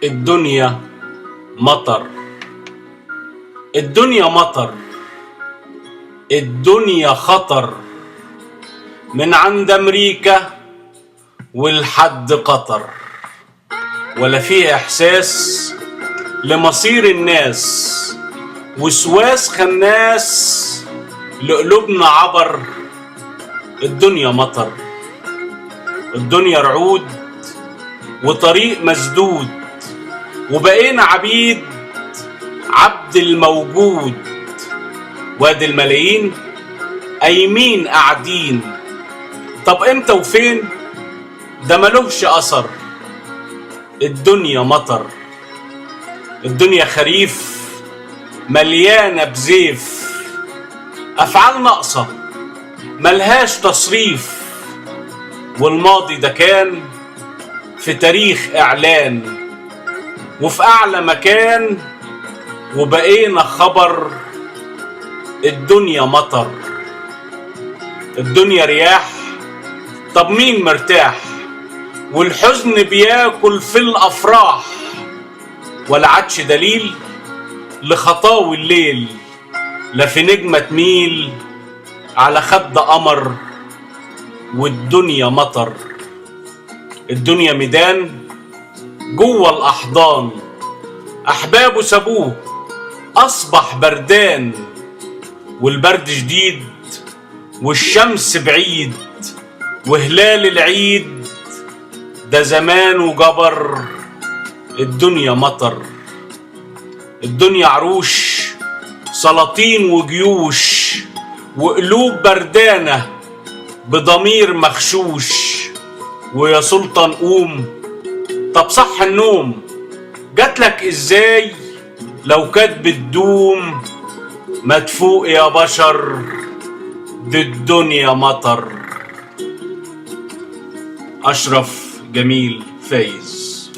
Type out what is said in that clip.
الدنيا مطر. الدنيا مطر. الدنيا خطر، من عند امريكا والحد قطر، ولا فيه احساس لمصير الناس، وسواس خناس لقلوبنا عبر. الدنيا مطر. الدنيا رعود وطريق مسدود، وبقينا عبيد عبد الموجود، وادي الملايين قايمين قاعدين. طب امتى وفين؟ ده ملوش اثر. الدنيا مطر. الدنيا خريف مليانه بزيف، افعال ناقصه ملهاش تصريف، والماضي ده كان في تاريخ اعلان وفي اعلى مكان، وبقينا خبر. الدنيا مطر. الدنيا رياح، طب مين مرتاح؟ والحزن بياكل في الافراح، ولا عادش دليل لخطاوي الليل، لا في نجمة تميل على خد قمر. والدنيا مطر. الدنيا ميدان جوه الاحضان، احبابه سابوه اصبح بردان، والبرد شديد والشمس بعيد، وهلال العيد ده زمان وجبر. الدنيا مطر. الدنيا عروش سلاطين وجيوش، وقلوب بردانة بضمير مخشوش. ويا سلطان قوم، طب صح النوم جاتلك ازاي لو كانت بتدوم؟ ما تفوق يا بشر، دي الدنيا مطر. أشرف جميل فايز.